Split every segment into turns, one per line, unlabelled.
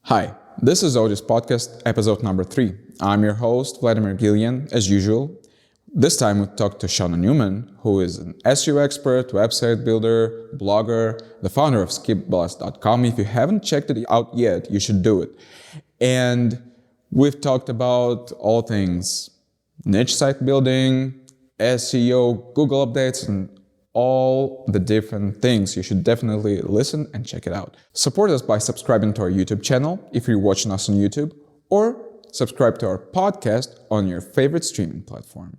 Hi, this is Odys Podcast, episode number 3. I'm your host, Vladimir Gillian, as usual. This time we talked to Shawna Newman, who is an SEO expert, website builder, blogger, the founder of skipblast.com. If you haven't checked it out yet, you should do it. And we've talked about all things niche site building, SEO, Google updates, and all the different things. You should definitely listen and check it out. Support us by subscribing to our YouTube channel if you're watching us on YouTube, or subscribe to our podcast on your favorite streaming platform.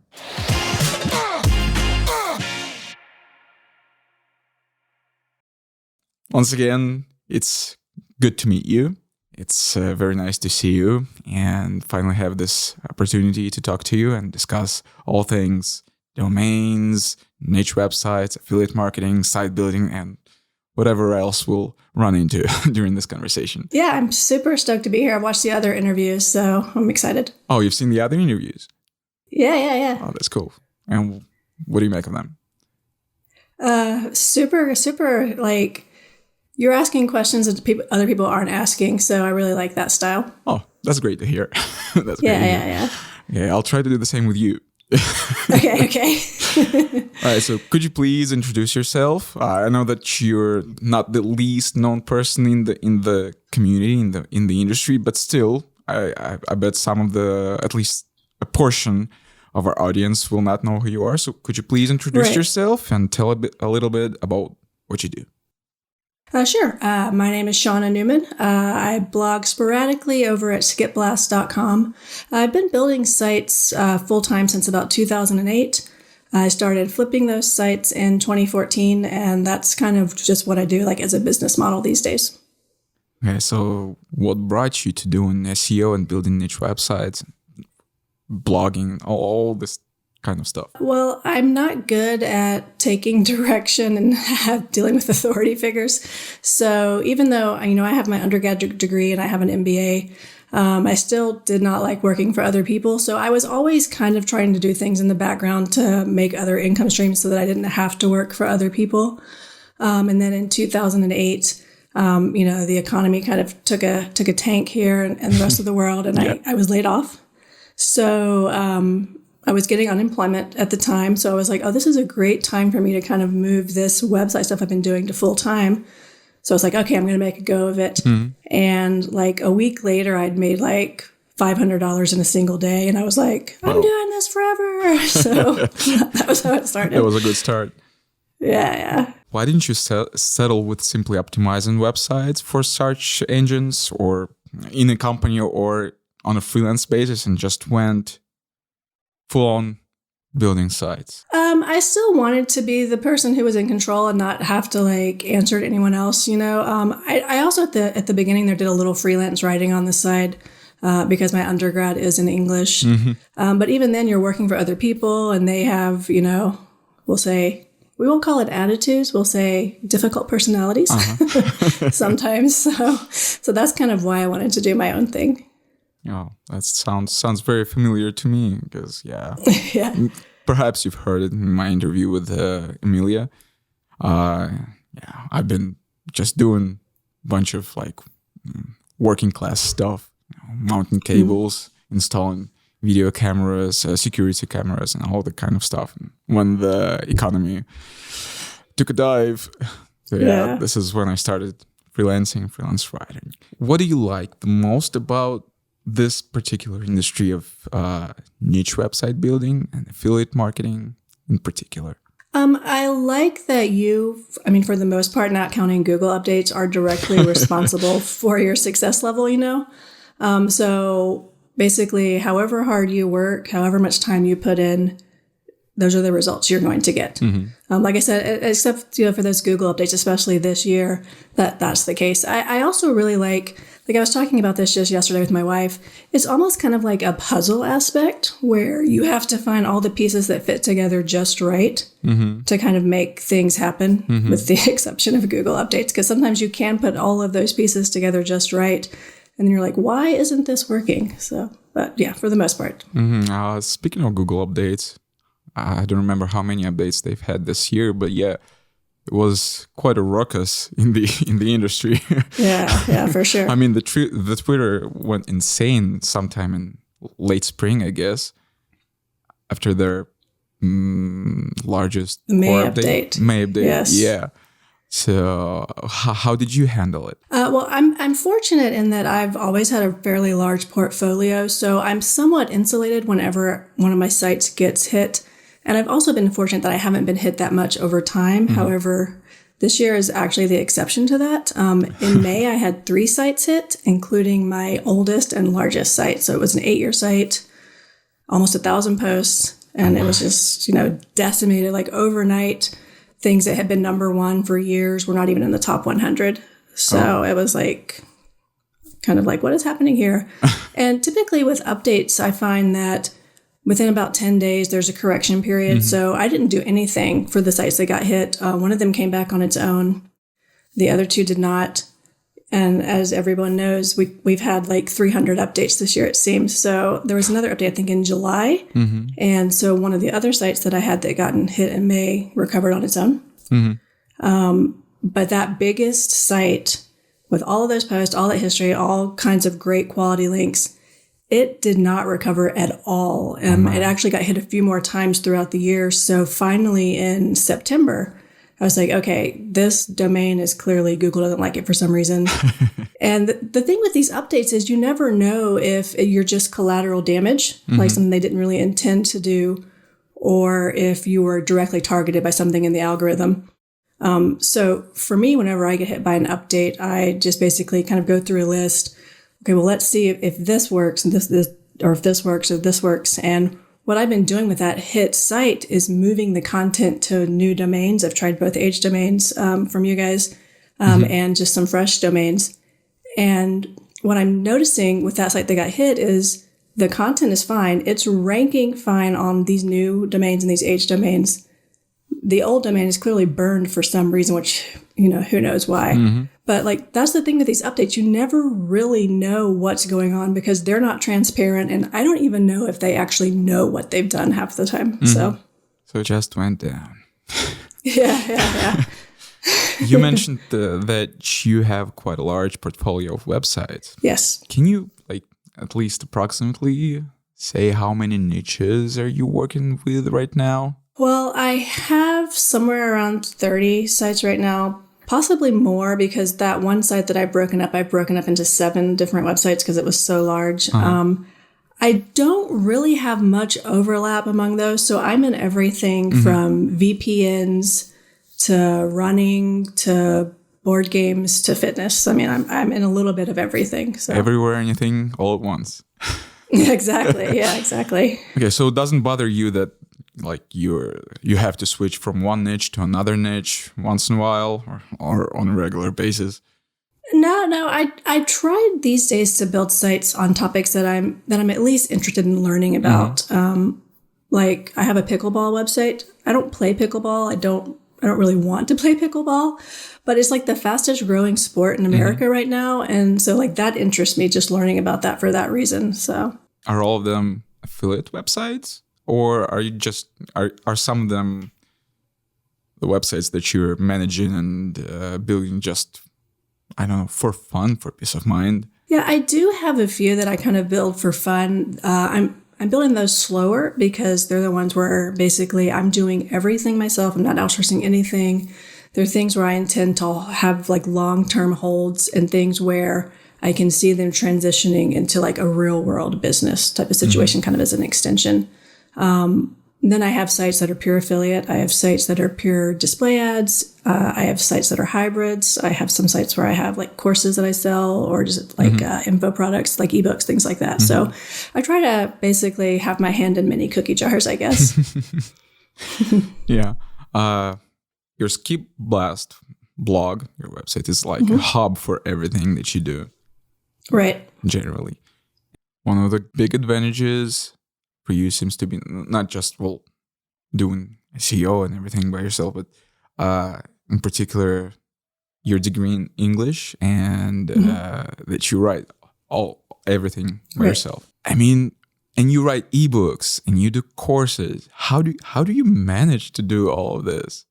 Once again, it's good to meet you. It's very nice to see you and finally have this opportunity to talk to you and discuss all things domains, niche websites, affiliate marketing, site building, and whatever else we'll run into during this conversation.
Yeah, I'm super stoked to be here. I've watched the other interviews, so I'm excited.
Oh, you've seen the other interviews?
Yeah.
Oh, that's cool. And what do you make of them?
Super, like, you're asking questions that other people aren't asking, so I really like that style.
Oh, that's great to hear. That's
yeah,
great to
hear.
Yeah, I'll try to do the same with you.
Okay.
All right, so could you please introduce yourself? I know that you're not the least known person in the community, in the industry, but still, I bet some of at least a portion of our audience will not know who you are. So could you please introduce yourself and tell a little bit about what you do?
Sure. My name is Shawna Newman. I blog sporadically over at skipblast.com. I've been building sites full-time since about 2008. I started flipping those sites in 2014, and that's kind of just what I do, like, as a business model these days.
Okay, so what brought you to doing SEO and building niche websites, blogging, all this kind of stuff?
Well, I'm not good at taking direction and dealing with authority figures. So even though, I have my undergraduate degree and I have an MBA, I still did not like working for other people. So I was always kind of trying to do things in the background to make other income streams so that I didn't have to work for other people. And then in 2008, the economy kind of took a tank here and the rest of the world, and I was laid off. So I was getting unemployment at the time. So I was like, oh, this is a great time for me to kind of move this website stuff I've been doing to full time. So I was like, okay, I'm going to make a go of it. Mm-hmm. And like a week later, I'd made like $500 in a single day. And I was like, I'm doing this forever. So that was how it started.
That was a good start.
Yeah.
Why didn't you settle with simply optimizing websites for search engines or in a company or on a freelance basis and just went full-on building sites?
I still wanted to be the person who was in control and not have to like answer to anyone else. I also at the beginning there did a little freelance writing on the side because my undergrad is in English. Mm-hmm. But even then, you're working for other people, and they have, we'll say, we won't call it attitudes. We'll say difficult personalities sometimes. So that's kind of why I wanted to do my own thing.
Oh, that sounds very familiar to me because, yeah. Perhaps you've heard it in my interview with Emilia. I've been just doing a bunch of like working class stuff, mounting cables, installing video cameras, security cameras, and all that kind of stuff. And when the economy took a dive, this is when I started freelance writing. What do you like the most about this particular industry of niche website building and affiliate marketing in particular?
I like that for the most part, not counting Google updates, are directly responsible for your success level, So basically, however hard you work, however much time you put in, those are the results you're going to get. Mm-hmm. Like I said, except for those Google updates, especially this year, that's the case. I also really like I was talking about this just yesterday with my wife. It's almost kind of like a puzzle aspect where you have to find all the pieces that fit together just right to kind of make things happen, with the exception of Google updates, because sometimes you can put all of those pieces together just right, and then you're like, why isn't this working? So, but yeah, for the most part.
Speaking of Google updates, I don't remember how many updates they've had this year, but yeah, it was quite a ruckus in the industry.
Yeah, for sure.
I mean, the Twitter went insane sometime in late spring, I guess, after their largest
May
core
update.
May update,
yes.
Yeah. So how did you handle it?
Well, I'm fortunate in that I've always had a fairly large portfolio, so I'm somewhat insulated whenever one of my sites gets hit. And I've also been fortunate that I haven't been hit that much over time. Mm-hmm. However, this year is actually the exception to that. In May, I had 3 sites hit, including my oldest and largest site. So it was an 8-year site, almost 1,000 posts, and it was just, decimated like overnight. Things that had been number 1 for years were not even in the top 100. So It was like, kind of like, what is happening here? And typically with updates, I find that within about 10 days, there's a correction period. Mm-hmm. So I didn't do anything for the sites that got hit. One of them came back on its own. The other 2 did not. And as everyone knows, we've had like 300 updates this year, it seems. So there was another update, I think, in July. Mm-hmm. And so one of the other sites that I had that gotten hit in May recovered on its own. Mm-hmm. But that biggest site with all of those posts, all that history, all kinds of great quality links, it did not recover at all. It actually got hit a few more times throughout the year. So finally in September, I was like, okay, this domain is clearly Google doesn't like it for some reason. And the thing with these updates is you never know if you're just collateral damage, mm-hmm. like something they didn't really intend to do, or if you were directly targeted by something in the algorithm. So for me, whenever I get hit by an update, I just basically kind of go through a list. Okay, well, let's see if this works and this, or if this works or this works. And what I've been doing with that hit site is moving the content to new domains. I've tried both age domains from you guys and just some fresh domains. And what I'm noticing with that site that got hit is the content is fine. It's ranking fine on these new domains and these age domains. The old domain is clearly burned for some reason, which, who knows why. Mm-hmm. But like, that's the thing with these updates. You never really know what's going on because they're not transparent. And I don't even know if they actually know what they've done half the time. Mm-hmm.
So it just went down.
Yeah.
You mentioned that you have quite a large portfolio of websites.
Yes.
Can you at least approximately say how many niches are you working with right now?
Well, I have somewhere around 30 sites right now, possibly more because that one site that I've broken up into 7 different websites because it was so large. Uh-huh. I don't really have much overlap among those. So I'm in everything mm-hmm. from VPNs to running to board games to fitness. I mean, I'm in a little bit of everything. So
everywhere, anything, all at once.
Exactly. Yeah, exactly.
Okay, so it doesn't bother you that you have to switch from one niche to another niche once in a while or on a regular basis?
No. I tried these days to build sites on topics that I'm at least interested in learning about. Mm-hmm. Like I have a pickleball website. I don't play pickleball. I don't really want to play pickleball, but it's like the fastest growing sport in America mm-hmm. right now. And so like that interests me just learning about that for that reason. So
are all of them affiliate websites? Or are you are some of them the websites that you're managing and building just, I don't know, for fun, for peace of mind?
Yeah, I do have a few that I kind of build for fun. I'm building those slower because they're the ones where basically I'm doing everything myself. I'm not outsourcing anything. They're things where I intend to have like long-term holds and things where I can see them transitioning into like a real world business type of situation, mm-hmm. kind of as an extension. Then I have sites that are pure affiliate. I have sites that are pure display ads. I have sites that are hybrids. I have some sites where I have like courses that I sell or just like mm-hmm. Info products, like ebooks, things like that. Mm-hmm. So I try to basically have my hand in many cookie jars, I guess.
Yeah. Your Skip Blast blog, your website is like mm-hmm. a hub for everything that you do.
Right.
Generally. One of the big advantages for you seems to be not just doing SEO and everything by yourself, but in particular your degree in English and mm-hmm. That you write everything by yourself. I mean, and you write ebooks and you do courses. How do you manage to do all of this?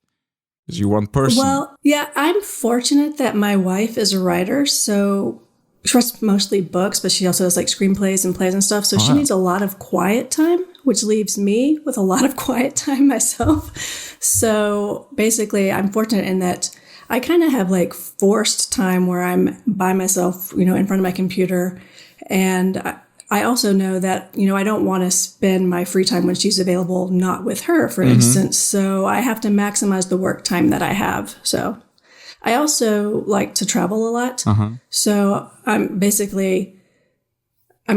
Is you one person?
Well, yeah, I'm fortunate that my wife is a writer, so she writes mostly books, but she also does like screenplays and plays and stuff. So she needs a lot of quiet time, which leaves me with a lot of quiet time myself. So basically, I'm fortunate in that I kind of have like forced time where I'm by myself, in front of my computer. And I also know that, I don't want to spend my free time when she's available, not with her, for instance. So I have to maximize the work time that I have. So I also like to travel a lot. So I'm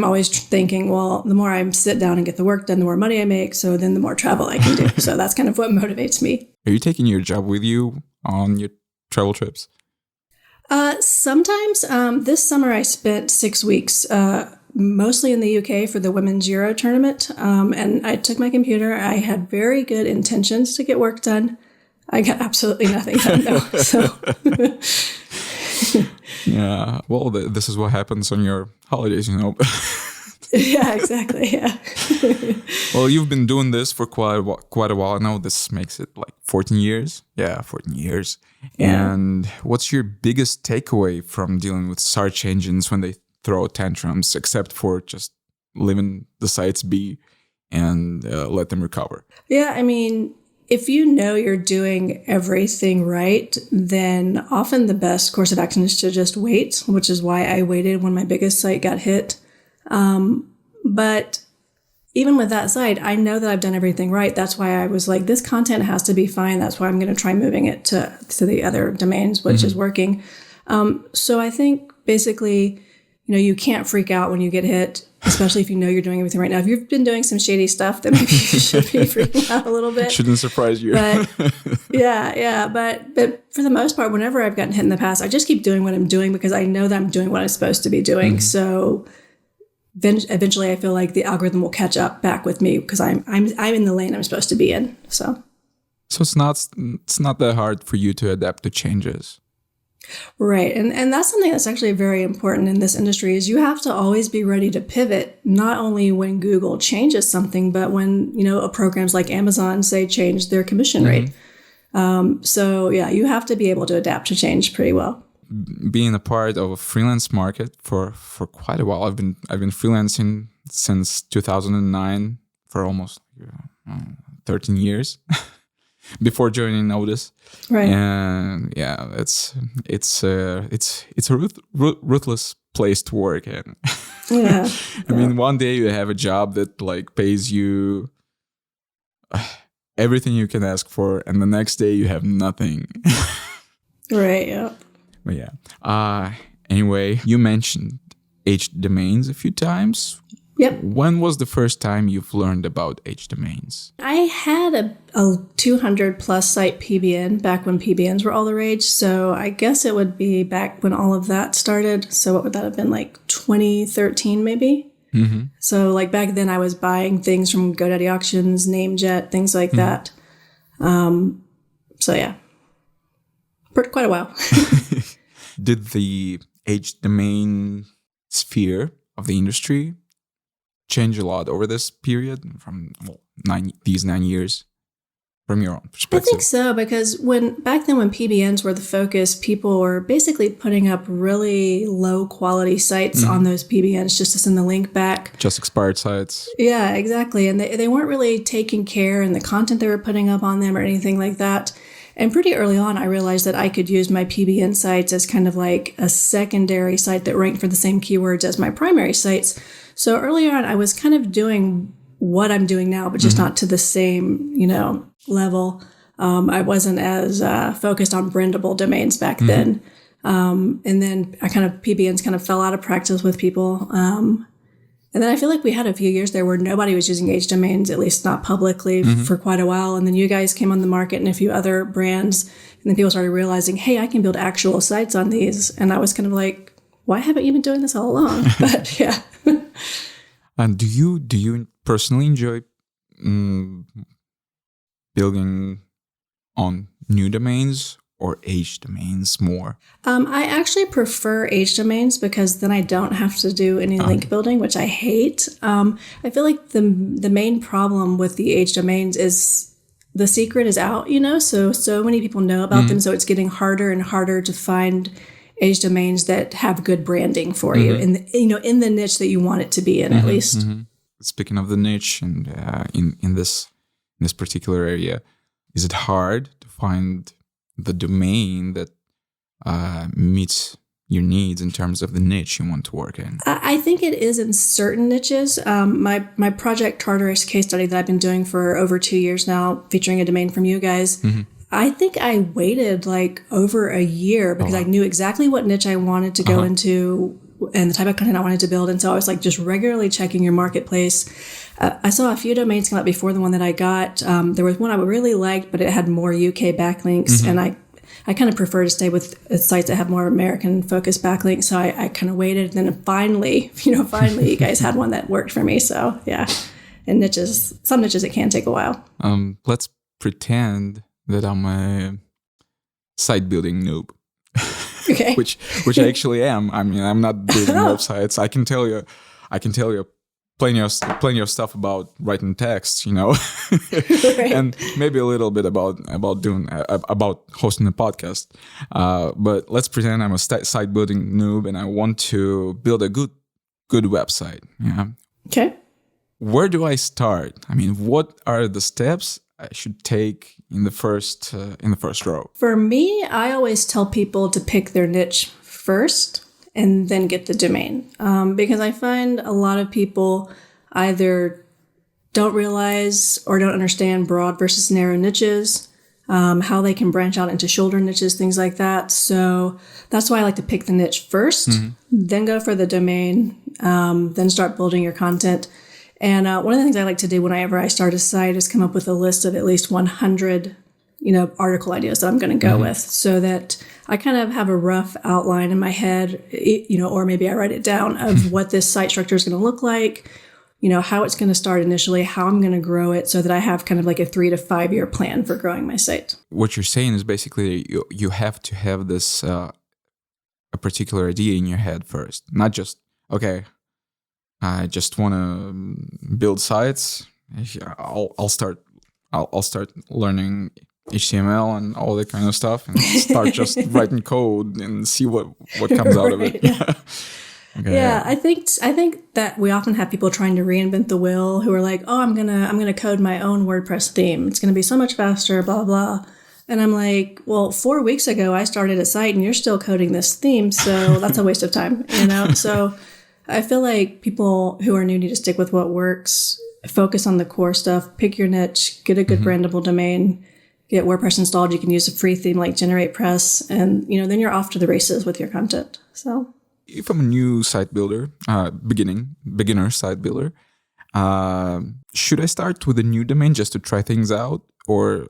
always thinking, well, the more I sit down and get the work done, the more money I make. So then the more travel I can do. So that's kind of what motivates me.
Are you taking your job with you on your travel trips?
Sometimes. This summer I spent 6 weeks, mostly in the UK for the Women's Euro tournament. And I took my computer. I had very good intentions to get work done. I got absolutely nothing done, though. So.
Yeah. Well, this is what happens on your holidays,
Yeah, exactly. Yeah.
Well, you've been doing this for quite a while now. This makes it like 14 years. Yeah, 14 years. Yeah. And what's your biggest takeaway from dealing with search engines when they throw tantrums, except for just leaving the sites be and let them recover?
Yeah, I mean, if you know you're doing everything right, then often the best course of action is to just wait, which is why I waited when my biggest site got hit. But even with that site, I know that I've done everything right. That's why I was like, this content has to be fine. That's why I'm going to try moving it to the other domains, which is working. So I think basically, you can't freak out when you get hit, especially if you know you're doing everything right. Now, if you've been doing some shady stuff, then maybe you should be freaking out a little bit.
Shouldn't surprise you.
But yeah. But for the most part, whenever I've gotten hit in the past, I just keep doing what I'm doing because I know that I'm doing what I'm supposed to be doing. So then eventually I feel like the algorithm will catch up back with me because I'm in the lane I'm supposed to be in. So
it's not that hard for you to adapt to changes.
Right. And that's something that's actually very important in this industry is you have to always be ready to pivot, not only when Google changes something, but when, programs like Amazon say change their commission rate. So yeah, you have to be able to adapt to change pretty well.
Being a part of a freelance market for quite a while, I've been freelancing since 2009 for almost 13 years. Before joining Odys,
right?
And yeah, it's a ruthless place to work in.
Yeah,
I mean, one day you have a job that like pays you everything you can ask for, and the next day you have nothing.
Right. Yeah.
But yeah. Anyway, you mentioned H domains a few times.
Yep.
When was the first time you've learned about H domains?
I had a 200 plus site PBN back when PBNs were all the rage. So I guess it would be back when all of that started. So what would that have been, like 2013 maybe? Mm-hmm. So like back then I was buying things from GoDaddy auctions, NameJet, things like that. So yeah, for quite a while.
Did the H domain sphere of the industry change a lot over this period from these 9 years from your own perspective?
I think so, because back then when PBNs were the focus, people were basically putting up really low quality sites on those PBNs just to send the link back.
Just expired sites.
Yeah, exactly. And they weren't really taking care in the content they were putting up on them or anything like that. And pretty early on, I realized that I could use my PBN sites as kind of like a secondary site that ranked for the same keywords as my primary sites. So early on, I was kind of doing what I'm doing now, but just not to the same, level. I wasn't as focused on brandable domains back then. And then PBNs kind of fell out of practice with people. And then I feel like we had a few years there where nobody was using H domains, at least not publicly, for quite a while. And then you guys came on the market and a few other brands. And then people started realizing, hey, I can build actual sites on these. And I was kind of like, why haven't you been doing this all along? But yeah.
And do you personally enjoy building on new domains or H domains more?
I actually prefer H domains because then I don't have to do any link building, which I hate. I feel like the main problem with the H domains is the secret is out, so many people know about them. So it's getting harder and harder to find age domains that have good branding for you in the niche that you want it to be in, at least.
Speaking of the niche and in this particular area, is it hard to find the domain that meets your needs in terms of the niche you want to work in?
I think it is in certain niches. My Project Tartarus case study that I've been doing for over 2 years now, featuring a domain from you guys, I think I waited like over a year because I knew exactly what niche I wanted to go into and the type of content I wanted to build. And so I was like just regularly checking your marketplace. I saw a few domains come up before the one that I got. There was one I really liked, but it had more UK backlinks. And I kind of prefer to stay with sites that have more American-focused backlinks. So I kind of waited. And then finally, you guys had one that worked for me. So, yeah. And some niches, it can take a while.
Let's pretend that I'm a site-building noob.
Okay.
which I actually am. I mean, I'm not building websites. I can tell you plenty of stuff about writing text,
Right.
and maybe a little bit about hosting a podcast. But let's pretend I'm a site building noob and I want to build a good website. Yeah.
Okay.
Where do I start? I mean, what are the steps I should take in the first row?
For me, I always tell people to pick their niche first and then get the domain. Because I find a lot of people either don't realize or don't understand broad versus narrow niches, how they can branch out into shoulder niches, things like that. So that's why I like to pick the niche first, then go for the domain, then start building your content. And one of the things I like to do whenever I start a site is come up with a list of at least 100, article ideas that I'm going to go with, so that I kind of have a rough outline in my head, or maybe I write it down of what this site structure is going to look like, how it's going to start initially, how I'm going to grow it, so that I have kind of like a 3 to 5 year plan for growing my site.
What you're saying is basically you have to have this a particular idea in your head first, not just I just want to build sites. I'll start learning HTML and all that kind of stuff, and start just writing code and see what comes out of it.
Yeah. Okay. Yeah, I think that we often have people trying to reinvent the wheel who are like, "Oh, I'm gonna code my own WordPress theme. It's gonna be so much faster." Blah blah. And I'm like, well, 4 weeks ago I started a site, and you're still coding this theme, so that's a waste of time. So I feel like people who are new need to stick with what works, focus on the core stuff, pick your niche, get a good brandable domain, get WordPress installed. You can use a free theme like GeneratePress, and then you're off to the races with your content. So
if I'm a new site builder, beginner site builder, should I start with a new domain just to try things out? Or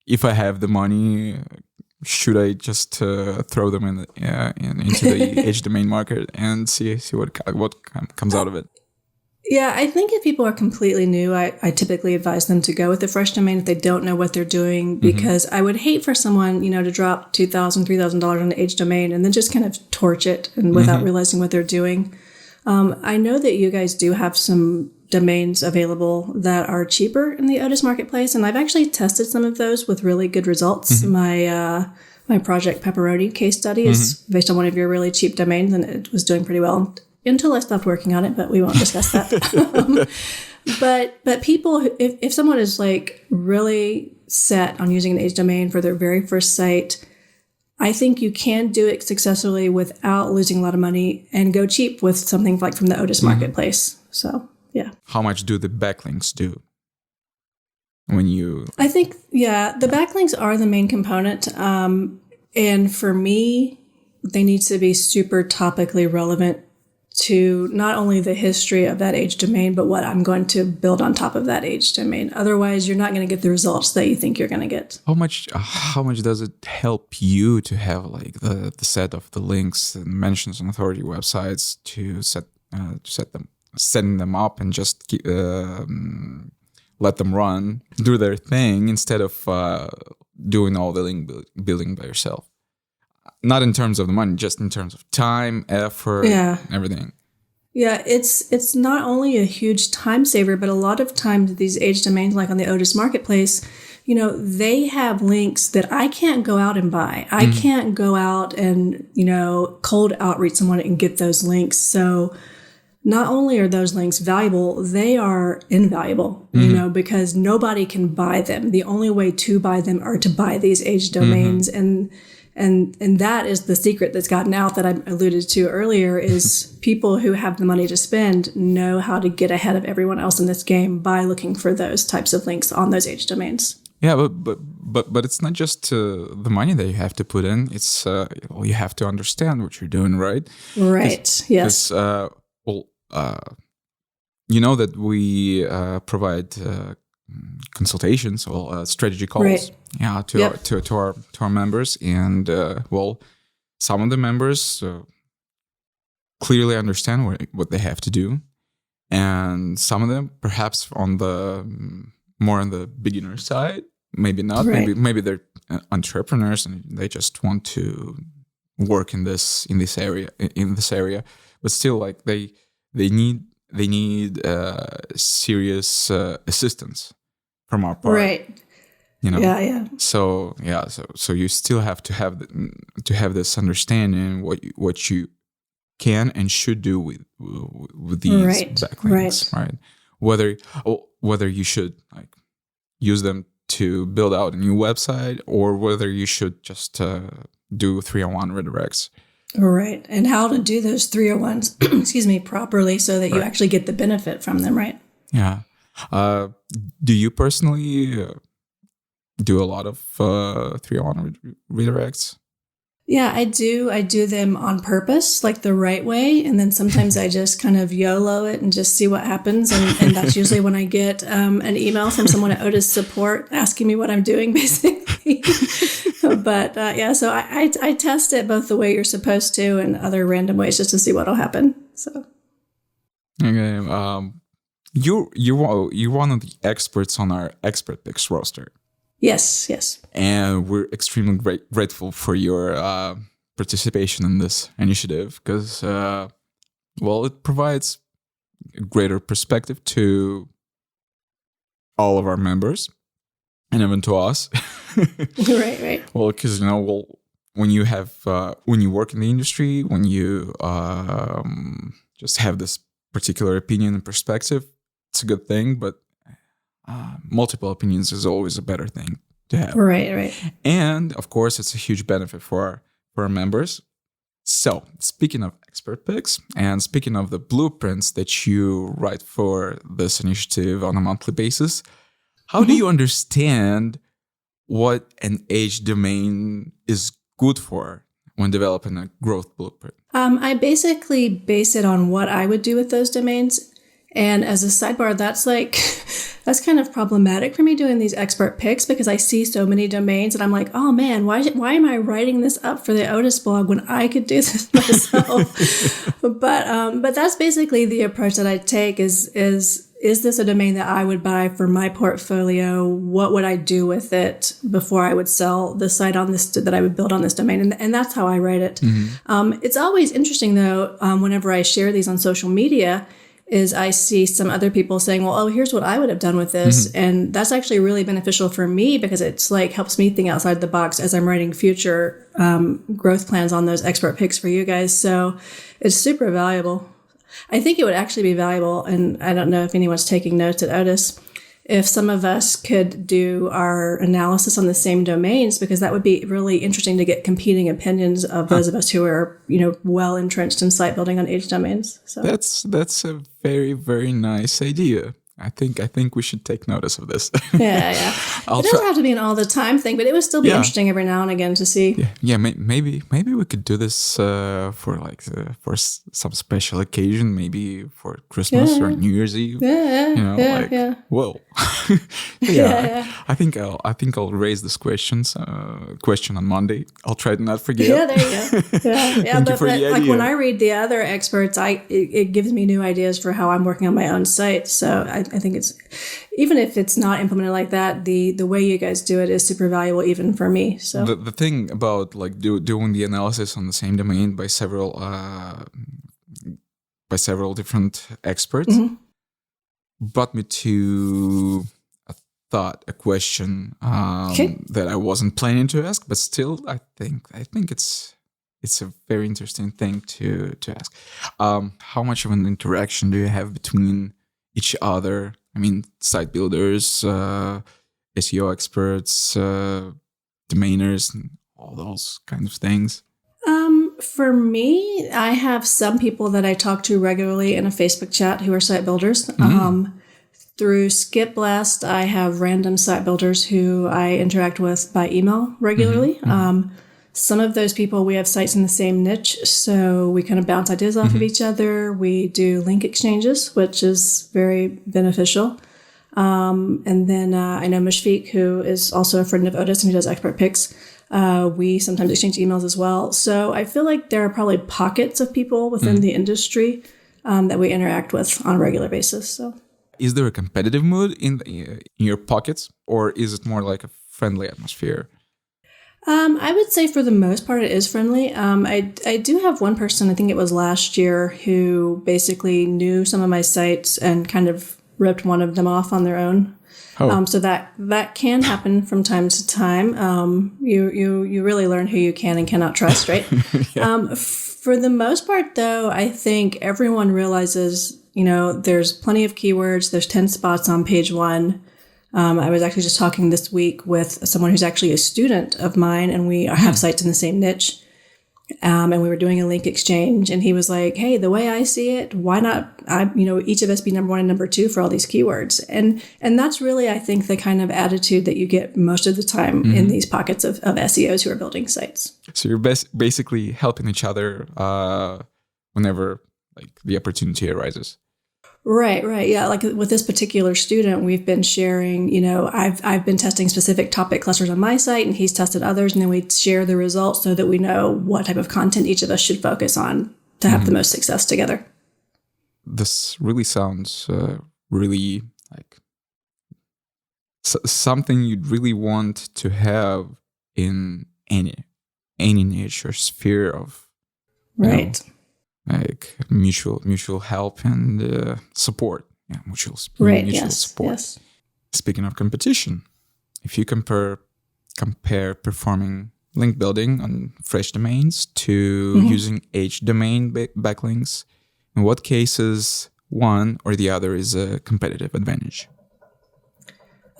if I have the money, should I just throw them into the H domain market and see what comes out of it?
Yeah, I think if people are completely new, I typically advise them to go with a fresh domain if they don't know what they're doing, because I would hate for someone, to drop $2,000, $3,000 on an H domain and then just kind of torch it and without realizing what they're doing. I know that you guys do have some domains available that are cheaper in the Odys marketplace, and I've actually tested some of those with really good results. My Project Pepperoni case study is based on one of your really cheap domains, and it was doing pretty well until I stopped working on it, but we won't discuss that. But people, if someone is like really set on using an H domain for their very first site, I think you can do it successfully without losing a lot of money and go cheap with something like from the Odys marketplace. So, yeah.
How much do the backlinks do?
I think, the backlinks are the main component. And for me, they need to be super topically relevant to not only the history of that H domain, but what I'm going to build on top of that H domain. Otherwise, you're not going to get the results that you think you're going to get.
How much does it help you to have like the set of the links and mentions on authority websites to setting them up and just let them do their thing instead of doing all the link building by yourself? Not in terms of the money, just in terms of time, effort, everything.
Yeah, it's not only a huge time saver, but a lot of times these H domains, like on the Odys marketplace, they have links that I can't go out and buy. I can't go out and, cold outreach someone and get those links. So not only are those links valuable, they are invaluable, because nobody can buy them. The only way to buy them are to buy these aged domains. And that is the secret that's gotten out that I alluded to earlier is people who have the money to spend know how to get ahead of everyone else in this game by looking for those types of links on those aged domains.
Yeah, but it's not just the money that you have to put in. It's you have to understand what you're doing, right?
Right. Yes.
That we provide consultations or strategy calls,
right.
to our members, and some of the members clearly understand what they have to do, and some of them perhaps on the more on the beginner side, maybe not.
Right.
Maybe they're entrepreneurs and they just want to work in this area, but still, like they need serious assistance from our part.
Right. Yeah.
So you still have to have this understanding what you can and should do with these backlinks, right? Whether you should like use them to build out a new website or whether you should just do 301 redirects.
Right. And how to do those 301s, properly so that you actually get the benefit from them, right?
Yeah. Do you personally do a lot of 301 redirects?
Yeah, I do. I do them on purpose, like the right way. And then sometimes I just kind of YOLO it and just see what happens. And that's usually when I get an email from someone at Odys support asking me what I'm doing, basically. But so I test it both the way you're supposed to and other random ways just to see what'll happen. So.
Okay. You're one of the experts on our expert picks roster.
Yes.
And we're extremely grateful for your participation in this initiative because, it provides a greater perspective to all of our members and even to us.
Right.
Well, because, when you have, when you work in the industry, when you just have this particular opinion and perspective, it's a good thing, but multiple opinions is always a better thing to have.
Right.
And of course, it's a huge benefit for our members. So speaking of expert picks and speaking of the blueprints that you write for this initiative on a monthly basis, how do you understand what an aged domain is good for when developing a growth blueprint?
I basically base it on what I would do with those domains. And as a sidebar, that's kind of problematic for me doing these expert picks because I see so many domains and I'm like, oh man, why am I writing this up for the Odys blog when I could do this myself? But that's basically the approach that I take is this a domain that I would buy for my portfolio? What would I do with it before I would sell the site on this that I would build on this domain? And that's how I write it. Mm-hmm. It's always interesting though, whenever I share these on social media, is I see some other people saying, well, here's what I would have done with this. Mm-hmm. And that's actually really beneficial for me because it's like helps me think outside the box as I'm writing future growth plans on those expert picks for you guys. So it's super valuable. I think it would actually be valuable, and I don't know if anyone's taking notes at Odys, if some of us could do our analysis on the same domains, because that would be really interesting to get competing opinions of those of us who are, well entrenched in site building on aged domains. So
that's a very, very nice idea. I think we should take notice of this.
Yeah. It doesn't have to be an all the time thing, but it would still be interesting every now and again to see.
Yeah. Maybe we could do this for some special occasion, maybe for Christmas or New Year's Eve. Whoa. I think I'll raise this question on Monday. I'll try to not forget.
Yeah, there you go. Yeah. But like when I read the other experts, it gives me new ideas for how I'm working on my own site. So I think it's, even if it's not implemented like that, the way you guys do it is super valuable even for me. So
the thing about like doing the analysis on the same domain by several different experts brought me to thought a question
Okay.
that I wasn't planning to ask, but still, I think it's a very interesting thing to ask. How much of an interaction do you have between each other? I mean, site builders, SEO experts, domainers, and all those kinds of things.
For me, I have some people that I talk to regularly in a Facebook chat who are site builders. Through Skip Blast, I have random site builders who I interact with by email regularly. Some of those people, we have sites in the same niche, so we kind of bounce ideas off of each other. We do link exchanges, which is very beneficial. And then I know Mushfiq, who is also a friend of Odys and who does expert picks. We sometimes exchange emails as well. So I feel like there are probably pockets of people within the industry that we interact with on a regular basis. So,
is there a competitive mood in your pockets, or is it more like a friendly atmosphere?
I would say for the most part, it is friendly. I do have one person, I think it was last year, who basically knew some of my sites and kind of ripped one of them off on their own. So that can happen from time to time. You really learn who you can and cannot trust, right? For the most part, though, I think everyone realizes, there's plenty of keywords. There's 10 spots on page 1. I was actually just talking this week with someone who's actually a student of mine, and we have sites in the same niche. And we were doing a link exchange, and he was like, "Hey, the way I see it, why not, each of us be number 1 and number 2 for all these keywords?" And that's really, I think, the kind of attitude that you get most of the time in these pockets of SEOs who are building sites.
So you're basically helping each other whenever the opportunity arises.
Right. Yeah. Like with this particular student, we've been sharing, I've been testing specific topic clusters on my site, and he's tested others. And then we share the results so that we know what type of content each of us should focus on to have the most success together.
This really sounds really like something you'd really want to have in any niche or sphere of,
right.
Like mutual help and support. Yeah, mutual support. Yes. Speaking of competition, if you compare performing link building on fresh domains to using H domain backlinks, in what cases one or the other is a competitive advantage?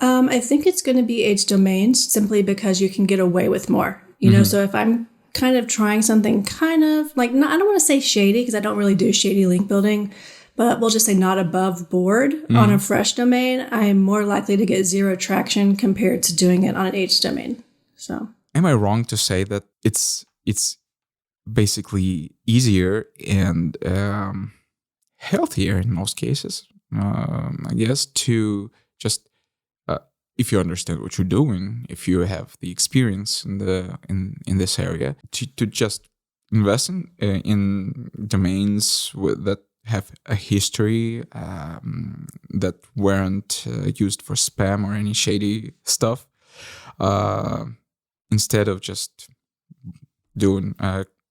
I think it's going to be H domains simply because you can get away with more. So if I'm kind of trying something kind of like, I don't want to say shady because I don't really do shady link building, but we'll just say not above board on a fresh domain, I'm more likely to get 0 traction compared to doing it on an H domain. So,
am I wrong to say that it's basically easier and healthier in most cases, I guess, to just if you understand what you're doing, if you have the experience in this area, to just invest in domains that have a history that weren't used for spam or any shady stuff, instead of just doing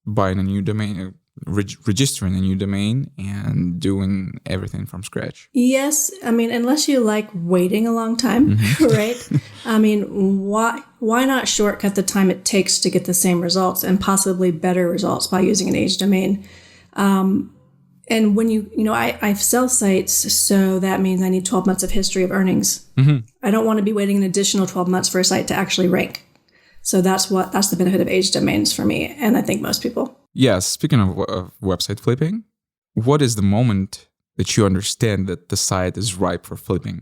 buying a new domain, registering a new domain and doing everything from scratch.
Yes. I mean, unless you like waiting a long time, right? I mean, why not shortcut the time it takes to get the same results and possibly better results by using an H domain? And when I sell sites, so that means I need 12 months of history of earnings. I don't want to be waiting an additional 12 months for a site to actually rank. So that's the benefit of H domains for me, and I think most people.
Yes, speaking of website flipping, what is the moment that you understand that the site is ripe for flipping?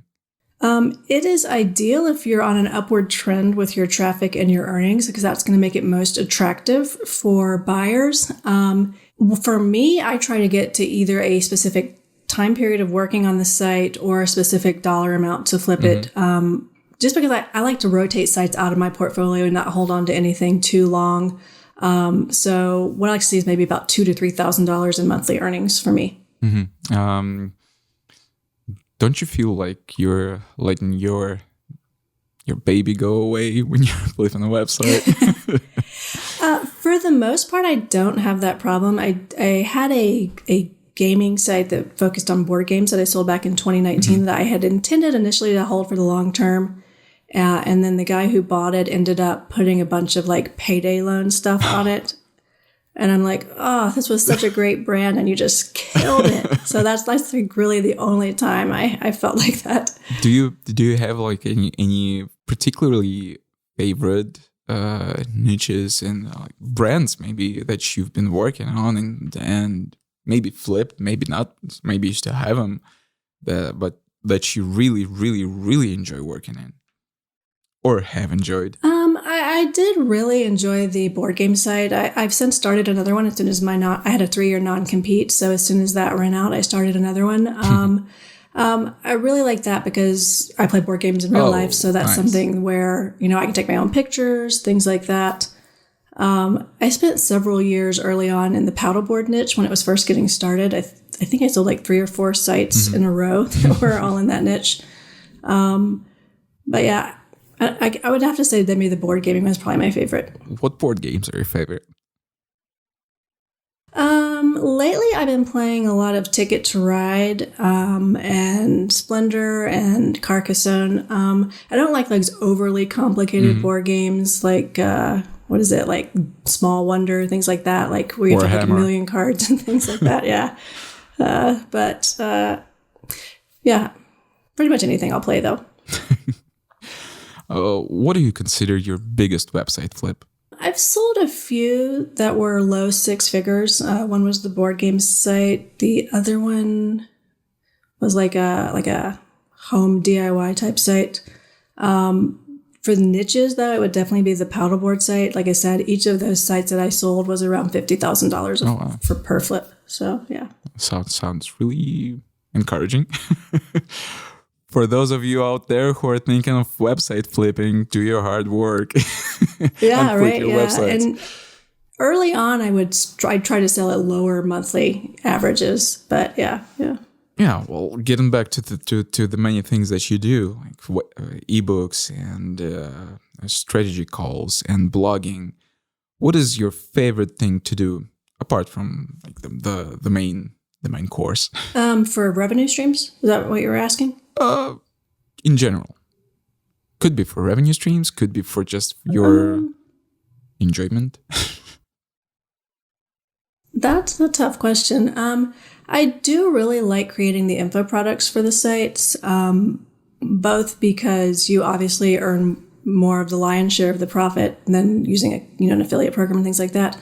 It is ideal if you're on an upward trend with your traffic and your earnings, because that's going to make it most attractive for buyers. For me, I try to get to either a specific time period of working on the site or a specific dollar amount to flip it. Just because I like to rotate sites out of my portfolio and not hold on to anything too long. So what I like to see is maybe about $2,000 to $3,000 in monthly earnings for me.
Don't you feel like you're letting your baby go away when you're flipping a website?
For the most part, I don't have that problem. I had a gaming site that focused on board games that I sold back in 2019 that I had intended initially to hold for the long term. And then the guy who bought it ended up putting a bunch of like payday loan stuff on it. And I'm like, oh, this was such a great brand and you just killed it. So that's like really the only time I felt like that.
Do you have like any particularly favorite niches and brands maybe that you've been working on and maybe flipped, maybe not, maybe you still have them, but that you really, really, really enjoy working in or have enjoyed?
I did really enjoy the board game site. I've since started another one as soon as I had a 3-year non-compete. So as soon as that ran out, I started another one. I really like that because I play board games in real life. So that's
nice.
Something where, I can take my own pictures, things like that. I spent several years early on in the paddleboard niche when it was first getting started. I think I sold like 3 or 4 sites in a row that were all in that niche. But yeah, I would have to say that maybe the board gaming was probably my favorite.
What board games are your favorite?
Lately I've been playing a lot of Ticket to Ride, and Splendor and Carcassonne. I don't like those overly complicated board games like, what is it? Like Small Wonder, things like that. Like where you have like a million cards and things like that. Yeah. Yeah, pretty much anything I'll play though.
What do you consider your biggest website flip?
I've sold a few that were low 6 figures. One was the board game site. The other one was like a home DIY type site. For the niches, though, it would definitely be the paddleboard site. Like I said, each of those sites that I sold was around $50,000 per flip. So yeah,
sounds really encouraging. For those of you out there who are thinking of website flipping, do your hard work.
Yeah, right.
Your
Yeah,
websites.
and early on, I'd try to sell at lower monthly averages, but yeah.
Yeah, well, getting back to the many things that you do, like ebooks and strategy calls and blogging, what is your favorite thing to do apart from like the main course?
For revenue streams, is that what you were asking?
In general, could be for revenue streams, could be for just your enjoyment.
That's a tough question. I do really like creating the info products for the sites, both because you obviously earn more of the lion's share of the profit than using an affiliate program and things like that.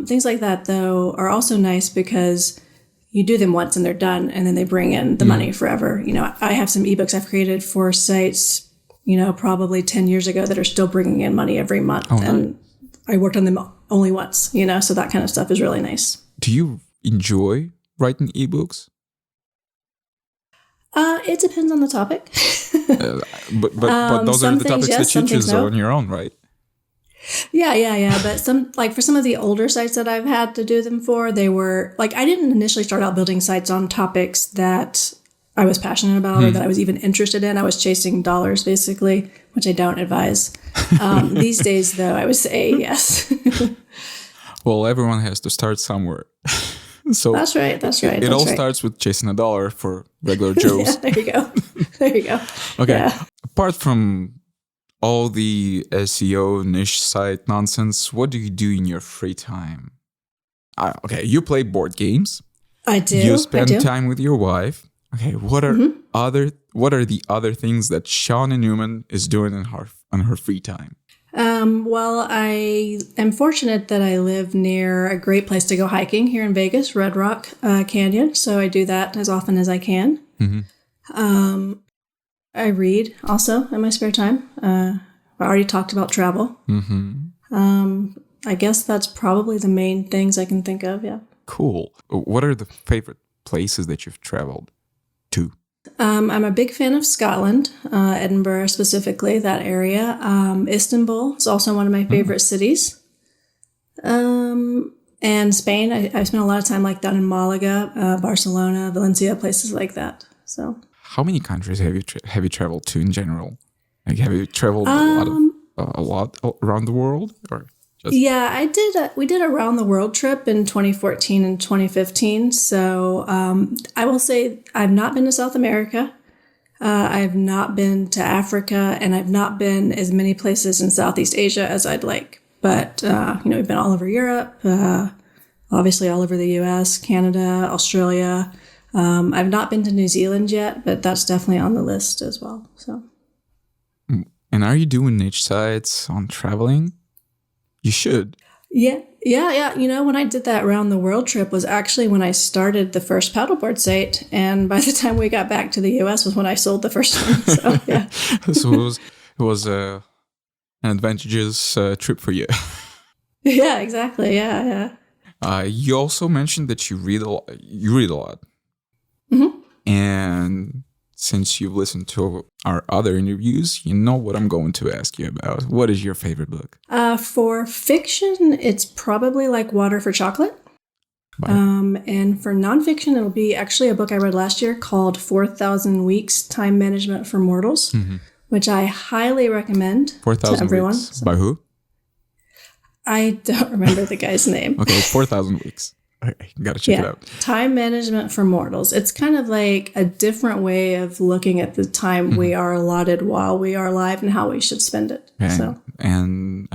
Things like that, though, are also nice because you do them once and they're done, and then they bring in the money forever. I have some ebooks I've created for sites, probably 10 years ago that are still bringing in money every month.
Oh,
and I worked on them only once, so that kind of stuff is really nice.
Do you enjoy writing ebooks?
It depends on the topic.
But those are the topics that you choose on your own, right?
Yeah. But for some of the older sites that I've had to do them for, they were like, I didn't initially start out building sites on topics that I was passionate about or that I was even interested in. I was chasing dollars basically, which I don't advise. These days though, I would say yes.
Well, everyone has to start somewhere. So
that's right.
It all starts with chasing a dollar for regular Joes.
Yeah, there you go.
Okay.
Yeah.
Apart from all the SEO niche site nonsense, what do you do in your free time? Okay, you play board games.
I do.
You spend time with your wife. Okay, what are the other things that Shawna Newman is doing on her free time?
Well, I am fortunate that I live near a great place to go hiking here in Vegas, Red Rock Canyon. So I do that as often as I can. Mm-hmm. I read also in my spare time. I already talked about travel. Mm-hmm. I guess that's probably the main things I can think of. Yeah.
Cool. What are the favorite places that you've traveled to?
I'm a big fan of Scotland, Edinburgh specifically, that area. Istanbul is also one of my favorite cities. And Spain, I spent a lot of time like down in Malaga, Barcelona, Valencia, places like that. So,
how many countries have you traveled to in general? Like, have you traveled a lot around the world, or?
Yeah, I did. We did a round the world trip in 2014 and 2015. So I will say I've not been to South America. I've not been to Africa, and I've not been as many places in Southeast Asia as I'd like. But, we've been all over Europe, obviously all over the US, Canada, Australia. I've not been to New Zealand yet, but that's definitely on the list as well. So.
And are you doing niche sites on traveling? You should.
Yeah. When I did that round the world trip was actually when I started the first paddleboard site. And by the time we got back to the US was when I sold the first one. So, yeah.
So it was an advantageous trip for you.
Yeah, exactly. Yeah.
You also mentioned that you read a lot.
Mm-hmm.
And since you've listened to our other interviews, you know what I'm going to ask you about. What is your favorite book?
For fiction, it's probably like Water for Chocolate. And for nonfiction, it'll be actually a book I read last year called 4,000 Weeks, Time Management for Mortals, which I highly recommend
4,000
to everyone.
Weeks. So. By who?
I don't remember the guy's name.
Okay, 4,000 Weeks. I gotta check it out.
Time Management for Mortals. It's kind of like a different way of looking at the time we are allotted while we are alive and how we should spend it.
And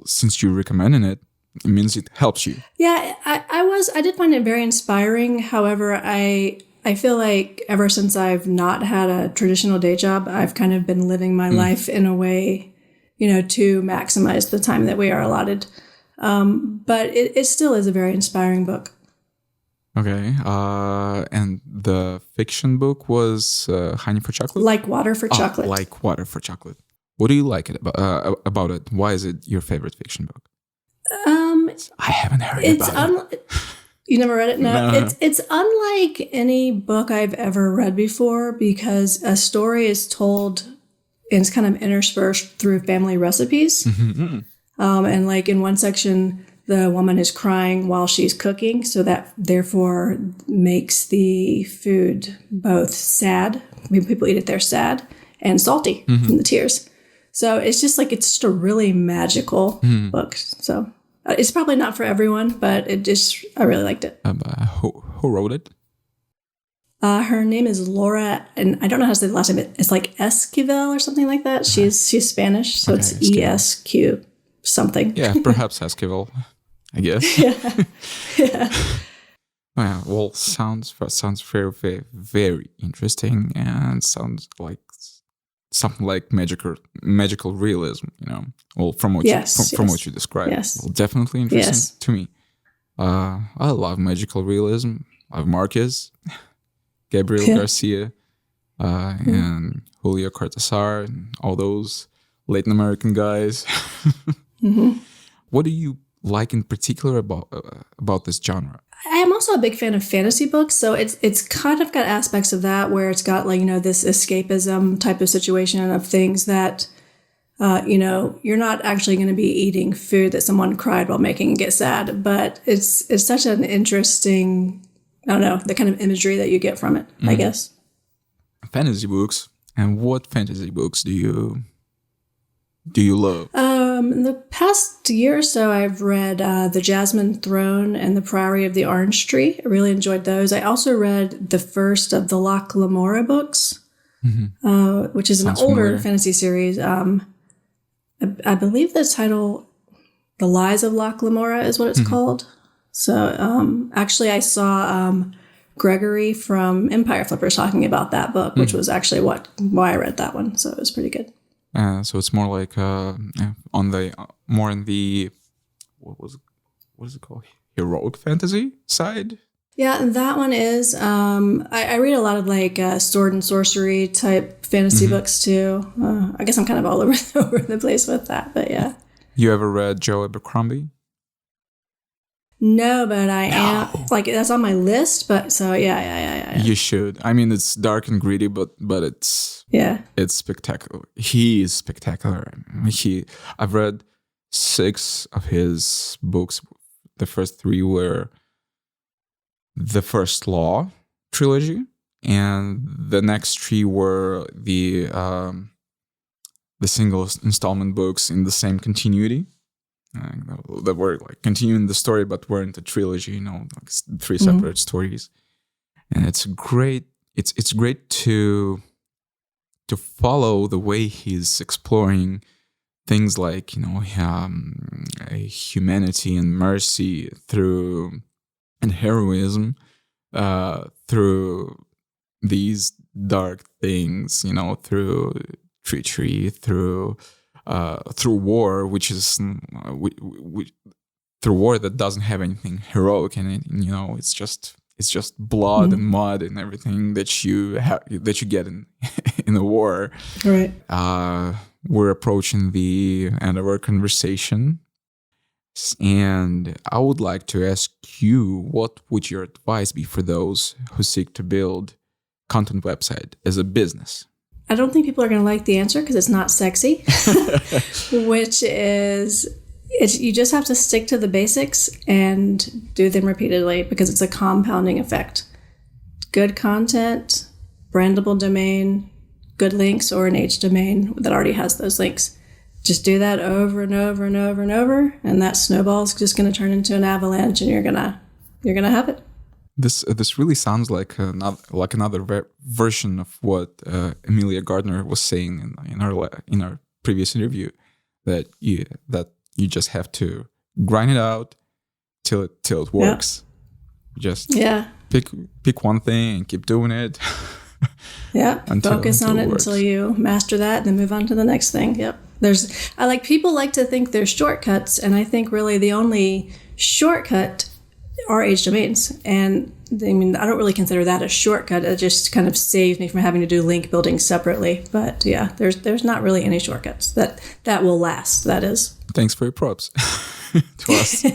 since you're recommending it, it means it helps you.
Yeah, I did find it very inspiring. However, I feel like ever since I've not had a traditional day job, I've kind of been living my life in a way, to maximize the time that we are allotted. But it still is a very inspiring book.
Okay. And the fiction book was Honey for Chocolate?
Like Water for Chocolate.
Like Water for Chocolate. What do you like about it? Why is it your favorite fiction book? I haven't heard about it.
You never read it? No. It's unlike any book I've ever read before because a story is told and it's kind of interspersed through family recipes. Mm-hmm. And like in one section, the woman is crying while she's cooking. So that therefore makes the food both sad. When people eat it, they're sad and salty from the tears. So it's just a really magical book. So it's probably not for everyone, but I really liked it.
Who wrote it?
Her name is Laura, and I don't know how to say the last name. It's like Esquivel or something like that. She's Spanish, so it's ESQ something.
Yeah, perhaps Esquivel, I guess.
Yeah.
Well, sounds very, very, very interesting, and sounds like something like magical realism. Well, from what what you described, well, definitely interesting to me. I love magical realism. I love Marquez. Gabriel Garcia, and Julio Cortázar, and all those Latin American guys. What do you like in particular about this genre?
I am also a big fan of fantasy books, so it's kind of got aspects of that where it's got this escapism type of situation of things that you're not actually going to be eating food that someone cried while making and get sad, but it's such an interesting. I don't know, the kind of imagery that you get from it, I guess.
Fantasy books. And what fantasy books do you love?
In the past year or so, I've read The Jasmine Throne and The Priory of the Orange Tree. I really enjoyed those. I also read the first of the Locke Lamora books, which is an older fantasy series. I believe the title, The Lies of Locke Lamora, is what it's called. So actually I saw Gregory from Empire Flippers talking about that book, which was actually why I read that one. So it was pretty good.
So it's more like more in the what is it called? Heroic fantasy side?
Yeah, that one is. I read a lot of sword and sorcery type fantasy books too. I guess I'm kind of all over the place with that, but yeah.
You ever read Joe Abercrombie?
No, but I am that's on my list. But so yeah.
You should. I mean, it's dark and gritty, but it's spectacular. He is spectacular. I've read 6 of his books. The first 3 were the First Law trilogy, and the next 3 were the single installment books in the same continuity. That were continuing the story, but weren't a trilogy. 3 separate stories, and it's great. It's great to to follow the way he's exploring things like, humanity and mercy and heroism through these dark things, through treachery, through war, which is through war that doesn't have anything heroic in it. It's just blood and mud and everything that you get in in a war.
Right.
We're approaching the end of our conversation, and I would like to ask you, what would your advice be for those who seek to build content website as a business?
I don't think people are going to like the answer because it's not sexy, which is you just have to stick to the basics and do them repeatedly because it's a compounding effect. Good content, brandable domain, good links, or an H domain that already has those links. Just do that over and over and over and over, and that snowball's just going to turn into an avalanche, and you're gonna have it.
This really sounds like another version of what Amelia Gardner was saying in our previous interview, that you just have to grind it out till it works. Just pick one thing and keep doing it.
Focus on it until you master that, and then move on to the next thing. Yep. People like to think there's shortcuts, and I think really the only shortcut are H domains. And I mean, I don't really consider that a shortcut. It just kind of saves me from having to do link building separately. But yeah, there's not really any shortcuts that will last. That is. Thanks
for your props to us.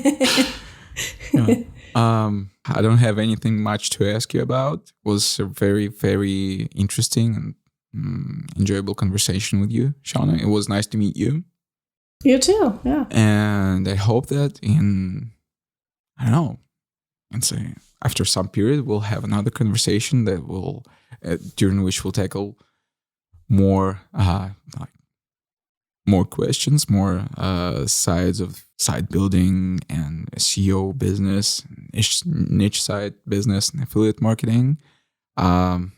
I don't have anything much to ask you about. It was a very, very interesting and enjoyable conversation with you, Shawna. It was nice to meet you.
You too, yeah.
And I hope that after some period, we'll have another conversation that will, during which we'll tackle more questions, more sides of site building and SEO business, niche site business, and affiliate marketing. So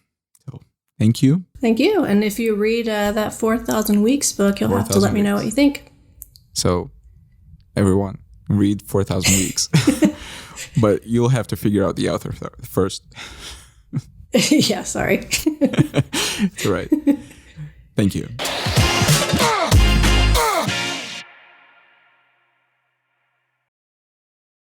thank you.
Thank you. And if you read that 4,000 Weeks book, you'll have to let me know what you think.
So everyone, read 4,000 Weeks. But you'll have to figure out the author first.
Yeah, sorry.
It's all right. Thank you.